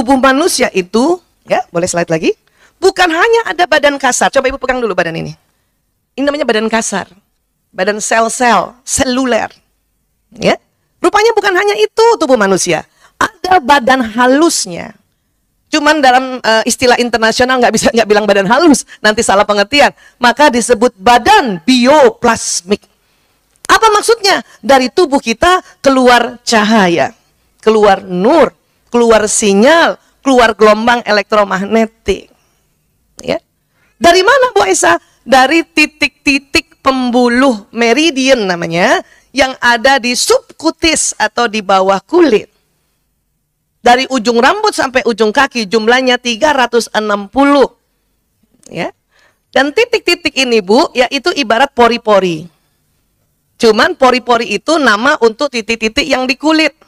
tubuh manusia itu, ya, boleh slide lagi. Bukan hanya ada badan kasar. Coba ibu pegang dulu badan ini. Ini namanya badan kasar. Badan sel-sel, seluler. Ya. Rupanya bukan hanya itu tubuh manusia. Ada badan halusnya. Cuman dalam istilah internasional nggak bilang badan halus, nanti salah pengertian. Maka disebut badan bioplasmik. Apa maksudnya? Dari tubuh kita keluar cahaya, keluar nur, keluar sinyal, keluar gelombang elektromagnetik. Ya. Dari mana Bu Esa? Dari titik-titik pembuluh meridian namanya, yang ada di subkutis atau di bawah kulit. Dari ujung rambut sampai ujung kaki jumlahnya 360. Ya. Dan titik-titik ini Bu, yaitu ibarat pori-pori. Cuman pori-pori itu nama untuk titik-titik yang di kulit.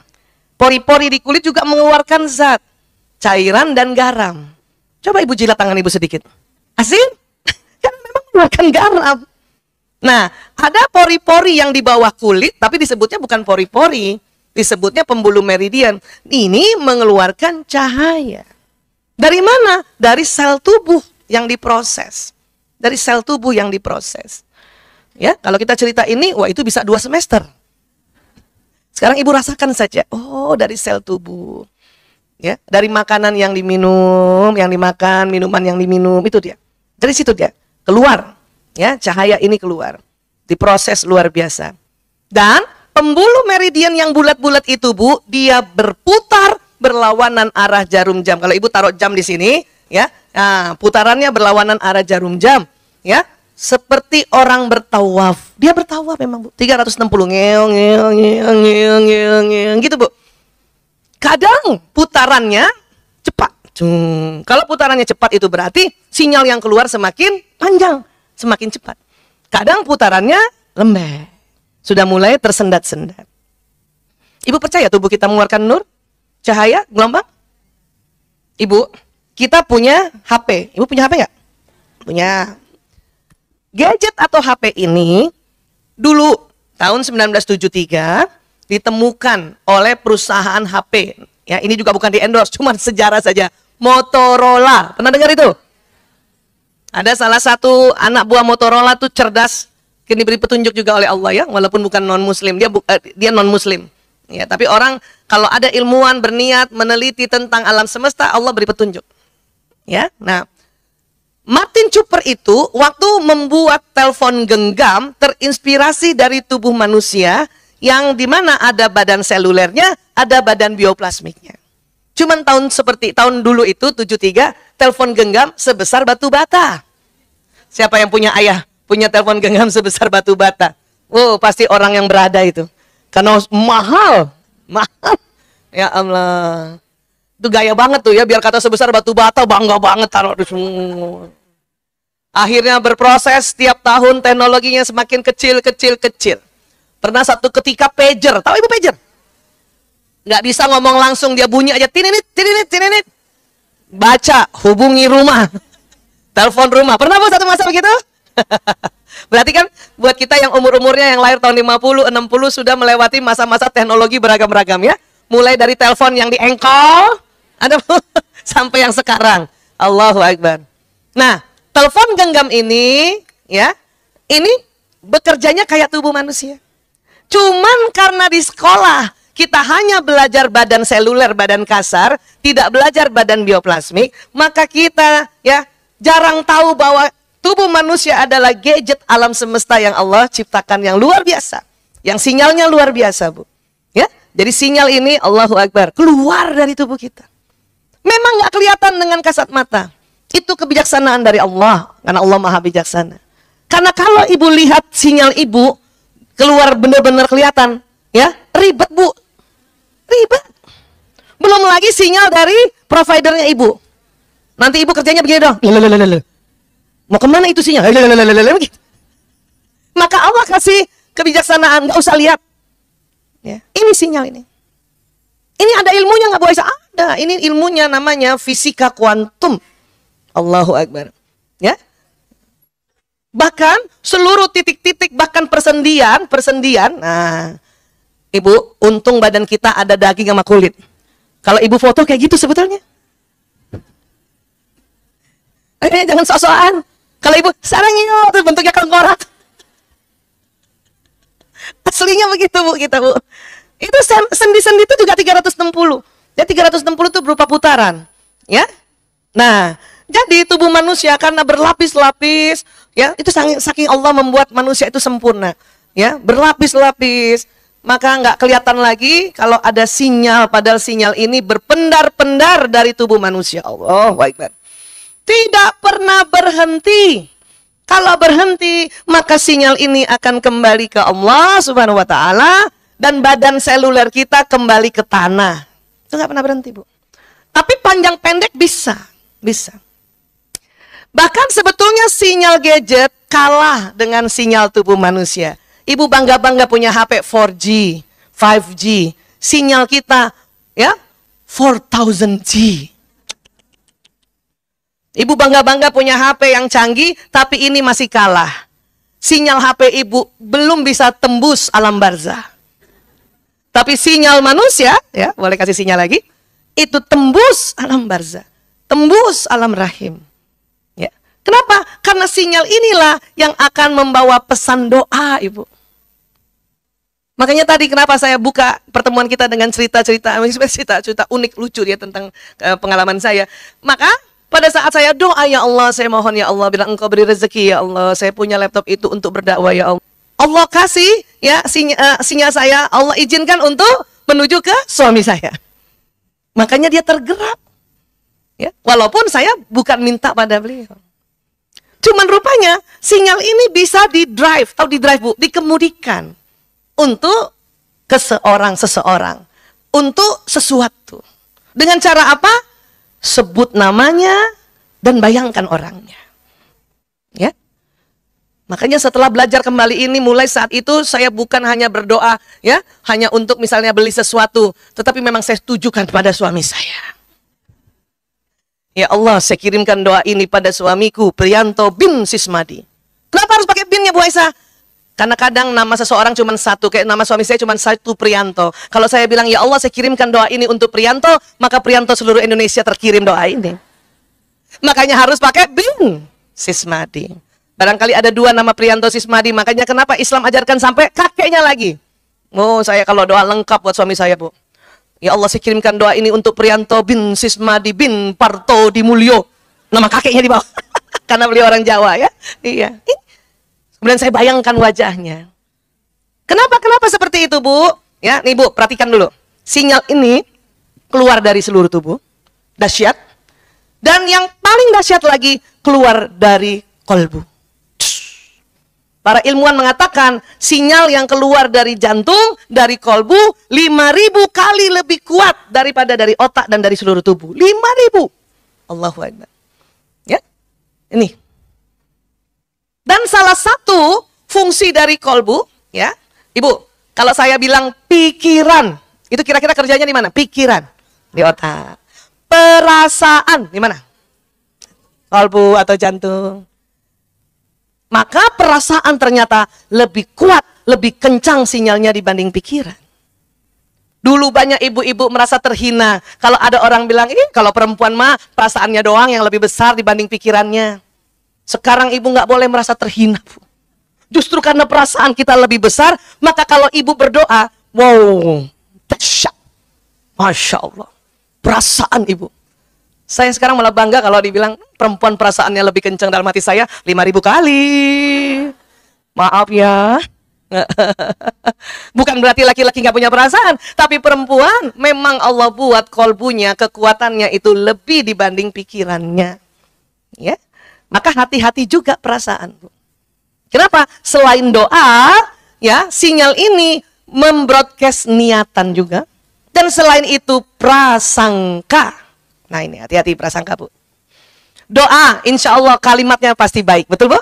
Pori-pori di kulit juga mengeluarkan zat, cairan dan garam. Coba ibu jilat tangan ibu sedikit. Asin? Kan memang mengeluarkan garam. Nah, ada pori-pori yang di bawah kulit, tapi disebutnya bukan pori-pori. Disebutnya pembuluh meridian. Ini mengeluarkan cahaya. Dari mana? Dari sel tubuh yang diproses. Dari sel tubuh yang diproses. Ya, kalau kita cerita ini, wah itu bisa 2 semester. Sekarang ibu rasakan saja. Oh, dari sel tubuh. Ya, dari makanan yang diminum, yang dimakan, minuman yang diminum, itu dia. Dari situ dia keluar. Ya, cahaya ini keluar. Diproses luar biasa. Dan pembuluh meridian yang bulat-bulat itu Bu, dia berputar berlawanan arah jarum jam. Kalau ibu taruh jam di sini, ya, nah, putarannya berlawanan arah jarum jam. Ya, seperti orang bertawaf. Dia bertawaf memang Bu. 360 ngeong gitu Bu. Kadang putarannya cepat. Kalau putarannya cepat itu berarti sinyal yang keluar semakin panjang, semakin cepat. Kadang putarannya lembek. Sudah mulai tersendat-sendat. Ibu percaya tubuh kita mengeluarkan nur, cahaya, gelombang? Ibu, kita punya HP. Ibu punya HP nggak? Punya. Gadget atau HP ini dulu tahun 1973 ditemukan oleh perusahaan HP. Ya, ini juga bukan di endorse, cuma sejarah saja. Motorola. Pernah dengar itu? Ada salah satu anak buah Motorola tuh cerdas. Kini diberi petunjuk juga oleh Allah ya, walaupun bukan non-muslim. Dia non-muslim. Ya, tapi orang kalau ada ilmuwan berniat meneliti tentang alam semesta, Allah beri petunjuk. Ya. Nah, Martin Cooper itu waktu membuat telepon genggam terinspirasi dari tubuh manusia yang dimana ada badan selulernya, ada badan bioplasmiknya. Cuman tahun dulu itu 73 telepon genggam sebesar batu bata. Siapa yang punya ayah punya telepon genggam sebesar batu bata? Oh, pasti orang yang berada itu. Karena mahal. Ya Allah. Itu gaya banget tuh ya, biar kata sebesar batu bata bangga banget taruh di semua. Akhirnya berproses, setiap tahun teknologinya semakin kecil. Pernah satu ketika pager, tahu ibu pager? Nggak bisa ngomong langsung, dia bunyi aja, tininit. Baca, hubungi rumah. Telepon rumah, pernah Bu satu masa begitu? Berarti kan buat kita yang umur-umurnya yang lahir tahun 50, 60 sudah melewati masa-masa teknologi beragam-ragam ya. Mulai dari telepon yang diengkol, ada sampai yang sekarang. Allahu Akbar. Nah, telepon genggam ini, ya, ini bekerjanya kayak tubuh manusia. Cuman karena di sekolah kita hanya belajar badan seluler, badan kasar, tidak belajar badan bioplasmik, maka kita ya jarang tahu bahwa tubuh manusia adalah gadget alam semesta yang Allah ciptakan yang luar biasa, yang sinyalnya luar biasa Bu. Ya, jadi sinyal ini Allahu Akbar keluar dari tubuh kita. Memang nggak kelihatan dengan kasat mata. Itu kebijaksanaan dari Allah, karena Allah Maha Bijaksana. Karena kalau ibu lihat sinyal ibu keluar benar-benar kelihatan, ya ribet Bu, ribet. Belum lagi sinyal dari providernya ibu. Nanti ibu kerjanya begini dong, mau kemana itu sinyal? Maka Allah kasih kebijaksanaan, nggak usah lihat. Ya, ini sinyal ini. Ini ada ilmunya nggak Bu Aisyah? Ada. Ini ilmunya namanya fisika kuantum. Allahu Akbar. Ya. Bahkan seluruh titik-titik, bahkan persendian. Nah, ibu, untung badan kita ada daging sama kulit. Kalau ibu foto kayak gitu sebetulnya. Jangan sok-sokan. Kalau ibu, sarang yuk, terus bentuknya kelengkorak. Aslinya begitu Bu, kita Bu. Itu sendi-sendi itu juga 360. Ya 360 itu berupa putaran. Ya. Nah, jadi tubuh manusia karena berlapis-lapis, ya, itu saking Allah membuat manusia itu sempurna. Ya, berlapis-lapis. Maka nggak kelihatan lagi kalau ada sinyal, padahal sinyal ini berpendar-pendar dari tubuh manusia. Allahu Akbar. Tidak pernah berhenti. Kalau berhenti, maka sinyal ini akan kembali ke Allah Subhanahu wa taala dan badan seluler kita kembali ke tanah. Itu nggak pernah berhenti, Bu. Tapi panjang pendek bisa. Bahkan sebetulnya sinyal gadget kalah dengan sinyal tubuh manusia. Ibu bangga-bangga punya HP 4G, 5G. Sinyal kita ya 4000G. Ibu bangga-bangga punya HP yang canggih, tapi ini masih kalah. Sinyal HP ibu belum bisa tembus alam barzah. Tapi sinyal manusia, ya, boleh kasih sinyal lagi, itu tembus alam barzah, tembus alam rahim. Ya. Kenapa? Karena sinyal inilah yang akan membawa pesan doa, Ibu. Makanya tadi kenapa saya buka pertemuan kita dengan cerita-cerita unik, lucu ya tentang pengalaman saya. Maka pada saat saya doa, ya Allah, saya mohon ya Allah, bilang Engkau beri rezeki ya Allah, saya punya laptop itu untuk berdakwah ya Allah. Allah kasih ya sinyal saya, Allah izinkan untuk menuju ke suami saya. Makanya dia tergerak. Ya, walaupun saya bukan minta pada beliau. Cuman rupanya sinyal ini bisa di-drive, atau di-drive Bu, dikemudikan untuk seseorang, untuk sesuatu. Dengan cara apa? Sebut namanya dan bayangkan orangnya. Ya. Makanya setelah belajar kembali ini, mulai saat itu saya bukan hanya berdoa, ya, hanya untuk misalnya beli sesuatu, tetapi memang saya tujukan pada suami saya. Ya Allah, saya kirimkan doa ini pada suamiku, Priyanto bin Sismadi. Kenapa harus pakai binnya, Bu Aisyah? Karena kadang nama seseorang cuma satu, kayak nama suami saya cuma satu, Priyanto. Kalau saya bilang, ya Allah, saya kirimkan doa ini untuk Priyanto, maka Priyanto seluruh Indonesia terkirim doa ini. Makanya harus pakai bin Sismadi. Barangkali ada dua nama Priyanto Sismadi, makanya kenapa Islam ajarkan sampai kakeknya lagi. Oh, saya kalau doa lengkap buat suami saya, Bu. Ya Allah, saya kirimkan doa ini untuk Priyanto bin Sismadi bin Parto Dimulyo. Nama kakeknya di bawah. Karena beliau orang Jawa, ya. Iya. Kemudian saya bayangkan wajahnya. Kenapa seperti itu, Bu? Ya, nih Bu, perhatikan dulu. Sinyal ini keluar dari seluruh tubuh. Dahsyat. Dan yang paling dahsyat lagi, keluar dari kolbu. Para ilmuwan mengatakan sinyal yang keluar dari jantung, dari kolbu 5.000 kali lebih kuat daripada dari otak dan dari seluruh tubuh. 5.000. Allahu Akbar. Ya. Ini. Dan salah satu fungsi dari kolbu, ya. Ibu, kalau saya bilang pikiran, itu kira-kira kerjanya di mana? Pikiran. Di otak. Perasaan di mana? Kolbu atau jantung. Maka perasaan ternyata lebih kuat, lebih kencang sinyalnya dibanding pikiran. Dulu banyak ibu-ibu merasa terhina kalau ada orang bilang, kalau perempuan mah perasaannya doang yang lebih besar dibanding pikirannya. Sekarang ibu nggak boleh merasa terhina, Bu. Justru karena perasaan kita lebih besar, maka kalau ibu berdoa, wow, dahsyat. Masya Allah, perasaan ibu. Saya sekarang malah bangga kalau dibilang perempuan perasaannya lebih kencang dalam hati saya 5.000 kali. Maaf ya. Bukan berarti laki-laki nggak punya perasaan, tapi perempuan memang Allah buat kolbunya, kekuatannya itu lebih dibanding pikirannya. Ya. Maka hati-hati juga perasaan, Bu. Kenapa? Selain doa, ya, sinyal ini membroadcast niatan juga. Dan selain itu prasangka. Nah ini hati-hati prasangka, Bu. Doa, insya Allah kalimatnya pasti baik. Betul, Bu?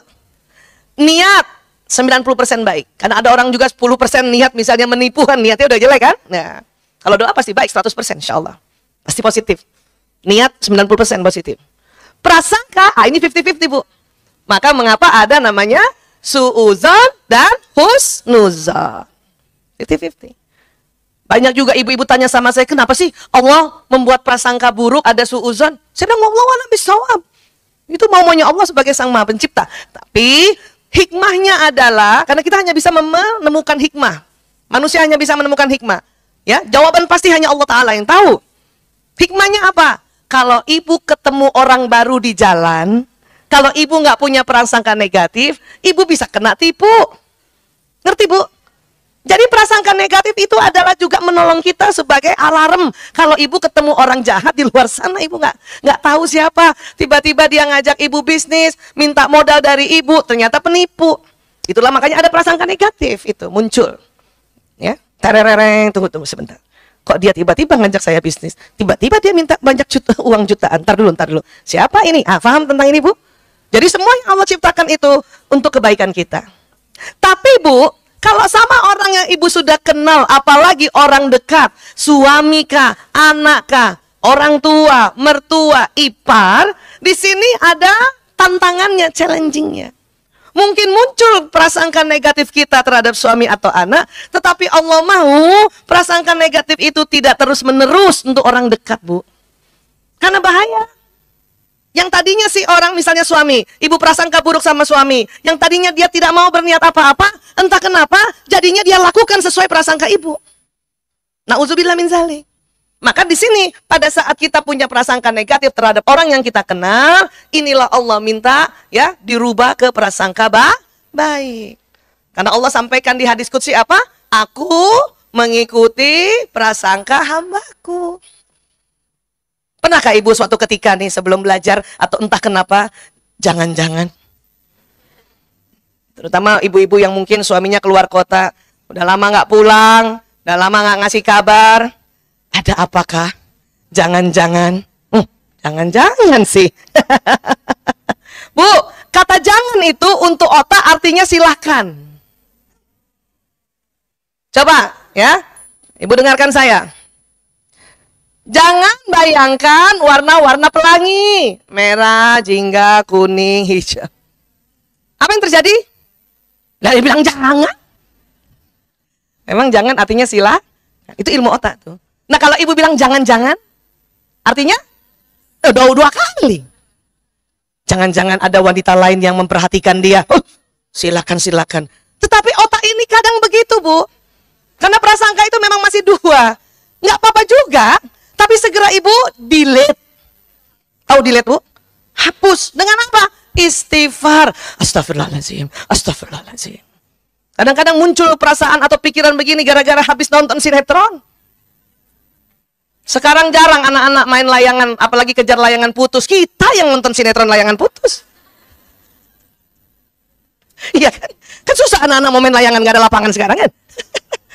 Niat, 90% baik. Karena ada orang juga 10% niat misalnya menipu, kan niatnya udah jelek kan? Nah, kalau doa pasti baik 100% insya Allah. Pasti positif. Niat 90% positif. Prasangka, ini 50-50, Bu. Maka mengapa ada namanya su'uzon dan husnuzon. 50-50. Banyak juga ibu-ibu tanya sama saya, kenapa sih Allah membuat prasangka buruk, ada su'uzon? Saya bilang, wallahu a'lam bishawab. Itu maunya Allah sebagai Sang Maha Pencipta. Tapi hikmahnya adalah, karena kita hanya bisa menemukan hikmah. Manusia hanya bisa menemukan hikmah. Ya, jawaban pasti hanya Allah Ta'ala yang tahu. Hikmahnya apa? Kalau ibu ketemu orang baru di jalan, kalau ibu nggak punya prasangka negatif, ibu bisa kena tipu. Ngerti, Bu? Jadi prasangka negatif itu adalah juga menolong kita sebagai alarm. Kalau ibu ketemu orang jahat di luar sana, ibu nggak tahu siapa. Tiba-tiba dia ngajak ibu bisnis, minta modal dari ibu, ternyata penipu. Itulah makanya ada prasangka negatif itu muncul. Ya, terereng, tunggu sebentar. Kok dia tiba-tiba ngajak saya bisnis? Tiba-tiba dia minta banyak uang jutaan. Ntar dulu. Siapa ini? Paham tentang ini, Bu? Jadi semua yang Allah ciptakan itu untuk kebaikan kita. Tapi, Bu, kalau sama orang yang ibu sudah kenal, apalagi orang dekat, suami kah, anak kah, orang tua, mertua, ipar, di sini ada tantangannya, challengingnya. Mungkin muncul prasangka negatif kita terhadap suami atau anak, tetapi Allah mau prasangka negatif itu tidak terus-menerus untuk orang dekat, Bu. Karena bahaya. Yang tadinya si orang misalnya suami, ibu prasangka buruk sama suami, yang tadinya dia tidak mau berniat apa-apa, entah kenapa, jadinya dia lakukan sesuai prasangka ibu. Na'udzubillah min dzalik. Maka di sini pada saat kita punya prasangka negatif terhadap orang yang kita kenal, inilah Allah minta ya dirubah ke prasangka baik. Karena Allah sampaikan di hadis qudsi apa? Aku mengikuti prasangka hambaku. Pernahkah ibu suatu ketika nih sebelum belajar atau entah kenapa, jangan-jangan, terutama ibu-ibu yang mungkin suaminya keluar kota, udah lama nggak pulang, udah lama nggak ngasih kabar, ada apakah? Jangan-jangan, jangan-jangan sih. Bu, kata jangan itu untuk otak artinya silahkan. Coba ya, ibu dengarkan saya. Jangan bayangkan warna-warna pelangi. Merah, jingga, kuning, hijau. Apa yang terjadi? Nah, dia bilang jangan. Memang jangan artinya sila. Itu ilmu otak tuh. Nah, kalau ibu bilang jangan-jangan, artinya dua kali. Jangan-jangan ada wanita lain yang memperhatikan dia. Silakan. Tetapi otak ini kadang begitu, Bu. Karena prasangka itu memang masih dua. Nggak apa-apa juga. Tapi segera ibu delete. Tahu delete, Bu? Hapus. Dengan apa? Istighfar. Astagfirullahaladzim. Kadang-kadang muncul perasaan atau pikiran begini gara-gara habis nonton sinetron. Sekarang jarang anak-anak main layangan, apalagi kejar layangan putus. Kita yang nonton sinetron layangan putus. Iya kan? Kan susah anak-anak mau main layangan, gak ada lapangan sekarang kan?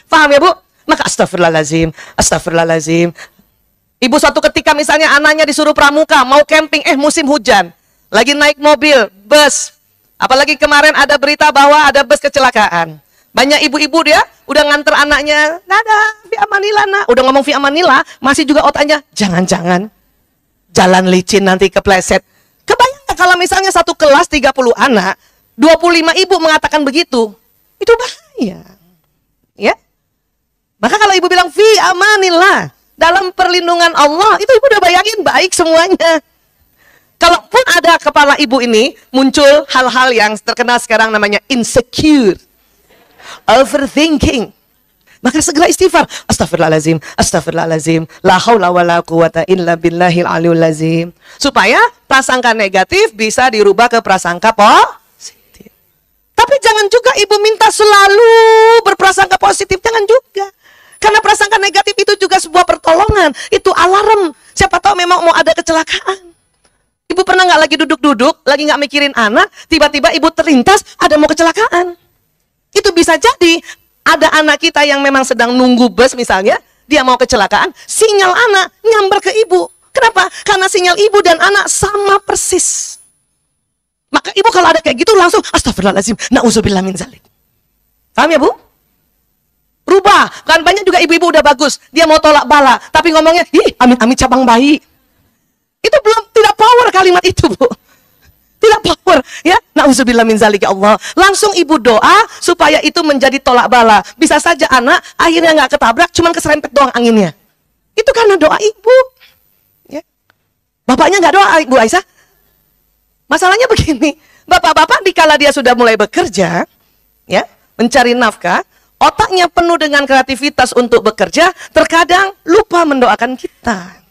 Paham ya, Bu? Maka astagfirullahaladzim. Ibu suatu ketika misalnya anaknya disuruh pramuka, mau camping, musim hujan. Lagi naik mobil, bus. Apalagi kemarin ada berita bahwa ada bus kecelakaan. Banyak ibu-ibu dia udah nganter anaknya, nada, fi amanillah nak. Udah ngomong fi amanillah, masih juga otaknya, jangan-jangan jalan licin nanti kepleset. Kebayang gak kalau misalnya satu kelas 30 anak, 25 ibu mengatakan begitu, itu bahaya. Ya. Maka kalau ibu bilang fi amanillah, dalam perlindungan Allah, itu ibu udah bayangin baik semuanya. Kalaupun ada kepala ibu ini muncul hal-hal yang terkenal sekarang namanya insecure, overthinking, maka segera istighfar. Astagfirullahaladzim. La haula wala quwata illa billahil aliyul azim. Supaya prasangka negatif bisa dirubah ke prasangka positif. Tapi jangan juga ibu minta selalu berprasangka positif, jangan juga. Karena prasangka negatif itu juga sebuah pertolongan. Itu alarm. Siapa tahu memang mau ada kecelakaan. Ibu pernah nggak lagi duduk-duduk, lagi nggak mikirin anak, tiba-tiba ibu terlintas, ada mau kecelakaan. Itu bisa jadi ada anak kita yang memang sedang nunggu bus misalnya, dia mau kecelakaan, sinyal anak nyamber ke ibu. Kenapa? Karena sinyal ibu dan anak sama persis. Maka ibu kalau ada kayak gitu langsung, astagfirullahaladzim, na'udzubillah min dzalik. Paham ya, Bu? Rubah. Kan banyak juga ibu-ibu udah bagus, dia mau tolak bala, tapi ngomongnya, amit-amit cabang bayi. Itu belum, tidak power kalimat itu, Bu. Tidak power, ya. Na'udzubillah min dzalik, ya Allah. Langsung ibu doa supaya itu menjadi tolak bala. Bisa saja anak akhirnya nggak ketabrak, cuman keserempet doang anginnya. Itu karena doa ibu. Ya. Bapaknya nggak doa, Ibu Aisyah. Masalahnya begini, bapak-bapak dikala dia sudah mulai bekerja, ya, mencari nafkah, otaknya penuh dengan kreativitas untuk bekerja, terkadang lupa mendoakan kita.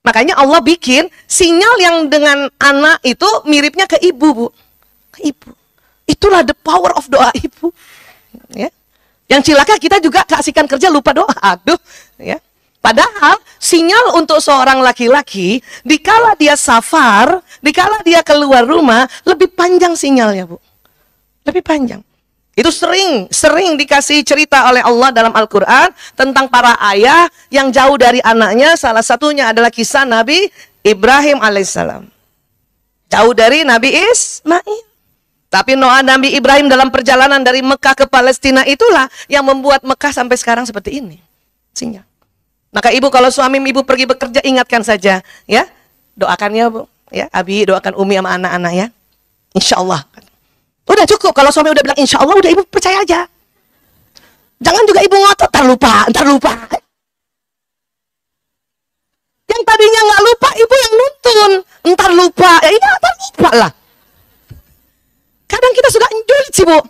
Makanya Allah bikin sinyal yang dengan anak itu miripnya ke ibu, Bu. Ke ibu. Itulah the power of doa ibu. Ya. Yang cilaka kita juga kasihkan kerja lupa doa. Aduh, ya. Padahal sinyal untuk seorang laki-laki, dikala dia safar, dikala dia keluar rumah, lebih panjang sinyalnya, Bu. Lebih panjang. Itu sering dikasih cerita oleh Allah dalam Al-Quran tentang para ayah yang jauh dari anaknya. Salah satunya adalah kisah Nabi Ibrahim alaihissalam. Jauh dari Nabi Ismail. Tapi doa Nabi Ibrahim dalam perjalanan dari Mekah ke Palestina itulah yang membuat Mekah sampai sekarang seperti ini. Sinyal. Maka ibu kalau suami ibu pergi bekerja ingatkan saja, ya, doakan ya Bu, ya, Abi doakan Umi sama anak-anak ya, insya Allah. Udah cukup kalau suami udah bilang insya Allah, udah ibu percaya aja. Jangan juga ibu ngotot, ntar lupa. Yang tadinya nggak lupa ibu yang nuntun, ntar lupa, ya iya ntar lupa lah. Kadang kita suka julid sih Bu,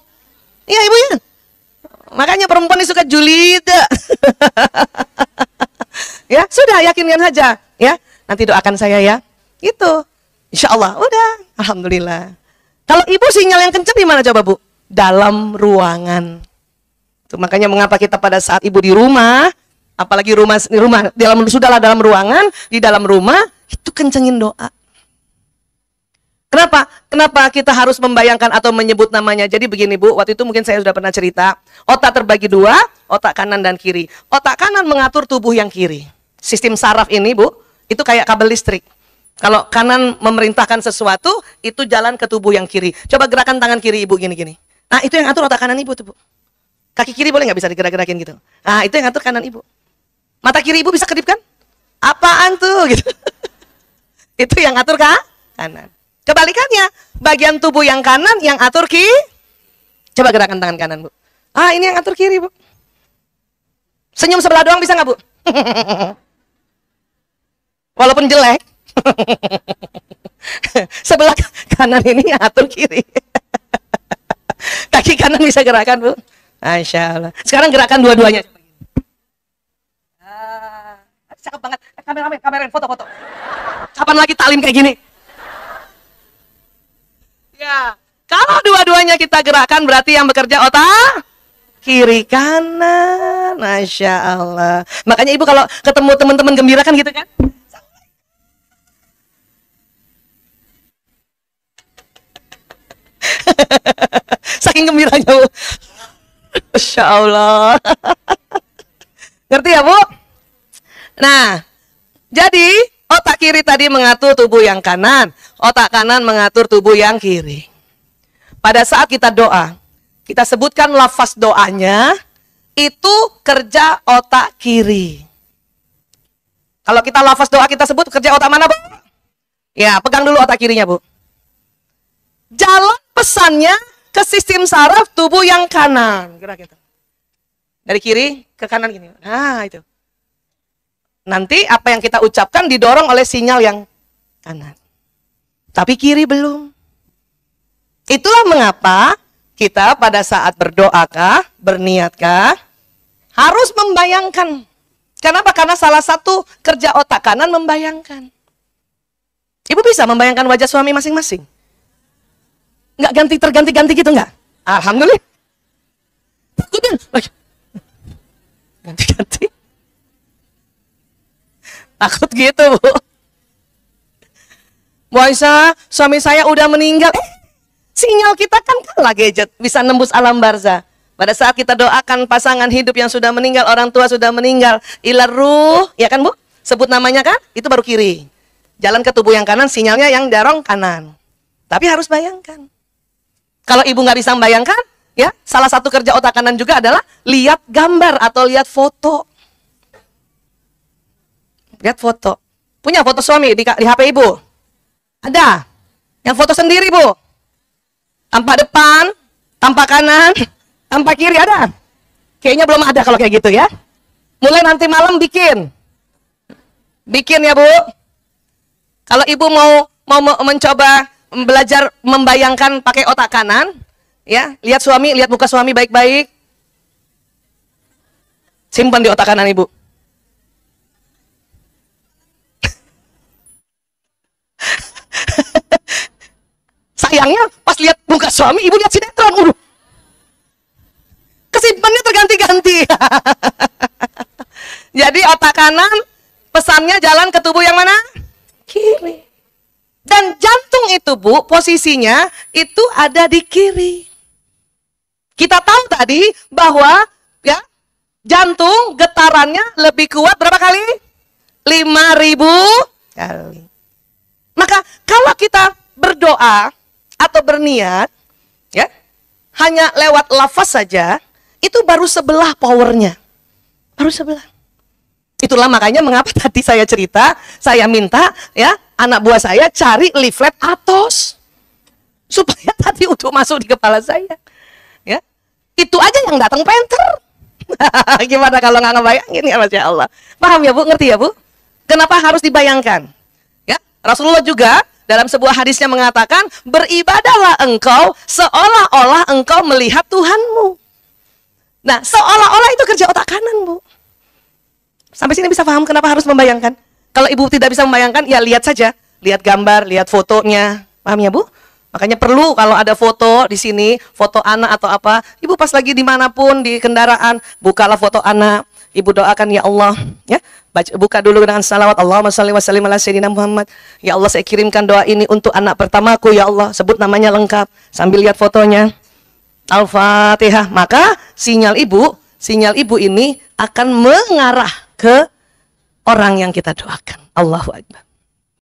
iya ibu ya. Makanya perempuan ini suka julid. Ya, sudah yakinkan saja, ya. Nanti doakan saya ya. Itu. Insya Allah, udah. Alhamdulillah. Kalau ibu sinyal yang kencang di mana coba, Bu? Dalam ruangan. Itu makanya mengapa kita pada saat ibu di rumah, apalagi rumah dalam ruangan, di dalam rumah itu kencengin doa. Kenapa kita harus membayangkan atau menyebut namanya? Jadi begini Bu, waktu itu mungkin saya sudah pernah cerita, otak terbagi dua, otak kanan dan kiri. Otak kanan mengatur tubuh yang kiri. Sistem saraf ini Bu, itu kayak kabel listrik. Kalau kanan memerintahkan sesuatu, itu jalan ke tubuh yang kiri. Coba gerakan tangan kiri Ibu gini-gini. Nah itu yang atur otak kanan Ibu tuh Bu. Kaki kiri boleh nggak bisa digerak-gerakin gitu? Nah itu yang atur kanan Ibu. Mata kiri Ibu bisa kedip kan? Apaan tuh? Gitu. Itu yang atur kanan. Kebalikannya, bagian tubuh yang kanan yang atur kiri. Coba gerakan tangan kanan Bu. Ah ini yang atur kiri Bu. Senyum sebelah doang bisa nggak Bu? Walaupun jelek. Sebelah kanan ini yang atur kiri. Kaki kanan bisa gerakan Bu. Masya Allah. Sekarang gerakan dua-duanya. Cakep banget. Kameramen, foto-foto. Kapan lagi talim kayak gini? Ya, kalau dua-duanya kita gerakkan berarti yang bekerja otak kiri kanan. Masya Allah. Makanya ibu kalau ketemu teman-teman gembira kan gitu kan? Saking gembiranya Bu. Masya Allah. Ngerti ya Bu? Nah, jadi otak kiri tadi mengatur tubuh yang kanan, otak kanan mengatur tubuh yang kiri. Pada saat kita doa, kita sebutkan lafaz doanya, itu kerja otak kiri. Kalau kita lafaz doa kita sebut kerja otak mana Bu? Ya, pegang dulu otak kirinya Bu. Jalan pesannya ke sistem saraf tubuh yang kanan. Gerak gitu. Dari kiri ke kanan gini. Nah itu. Nanti apa yang kita ucapkan didorong oleh sinyal yang kanan. Tapi kiri belum. Itulah mengapa kita pada saat berdoakah, berniatkah, harus membayangkan. Kenapa? Karena salah satu kerja otak kanan membayangkan. Ibu bisa membayangkan wajah suami masing-masing? Nggak terganti-ganti gitu nggak? Alhamdulillah. Ganti-ganti. Takut gitu Bu. Bu Aisyah, suami saya udah meninggal. Sinyal kita kan kalah gadget, bisa nembus alam barzah. Pada saat kita doakan pasangan hidup yang sudah meninggal, orang tua sudah meninggal, ilar ruh, ya kan Bu? Sebut namanya kan? Itu baru kiri. Jalan ke tubuh yang kanan, sinyalnya yang dorong kanan. Tapi harus bayangkan. Kalau ibu nggak bisa membayangkan, ya salah satu kerja otak kanan juga adalah lihat gambar atau lihat foto. Lihat foto. Punya foto suami di HP ibu? Ada. Yang foto sendiri Bu? Tampak depan, tampak kanan, tampak kiri ada? Kayaknya belum ada kalau kayak gitu ya. Mulai nanti malam bikin. Bikin ya Bu. Kalau ibu mau mencoba belajar membayangkan pakai otak kanan, ya. Lihat suami, lihat muka suami baik-baik. Simpan di otak kanan Ibu. Sayangnya pas lihat muka suami, Ibu lihat sinetron. Kesimpannya terganti-ganti. Jadi otak kanan pesannya jalan ke tubuh yang mana? Kiri. Dan jantung itu Bu, posisinya itu ada di kiri. Kita tahu tadi bahwa ya jantung getarannya lebih kuat berapa kali? 5.000 kali. Maka kalau kita berdoa atau berniat, ya hanya lewat lafaz saja, itu baru sebelah powernya. Baru sebelah. Itulah makanya mengapa tadi saya cerita, saya minta ya anak buah saya cari leaflet Athos. Supaya tadi untuk masuk di kepala saya. Ya. Itu aja yang datang penter. Gimana kalau nggak ngebayangin ya Masya Allah. Paham ya Bu? Ngerti ya Bu? Kenapa harus dibayangkan? Ya, Rasulullah juga dalam sebuah hadisnya mengatakan, beribadahlah engkau seolah-olah engkau melihat Tuhanmu. Nah, seolah-olah itu kerja otak kanan, Bu. Sampai sini bisa paham kenapa harus membayangkan? Kalau Ibu tidak bisa membayangkan, ya lihat saja. Lihat gambar, lihat fotonya. Paham ya, Bu? Makanya perlu kalau ada foto di sini, foto anak atau apa, Ibu pas lagi dimanapun, di kendaraan, bukalah foto anak. Ibu doakan, ya Allah, ya. Buka dulu dengan salawat, Allahumma shalli wa sallim ala sayyidina Muhammad. Ya Allah, saya kirimkan doa ini untuk anak pertamaku, ya Allah. Sebut namanya lengkap, sambil lihat fotonya. Al-Fatihah. Maka sinyal ibu ini akan mengarah ke orang yang kita doakan. Allahu Akbar.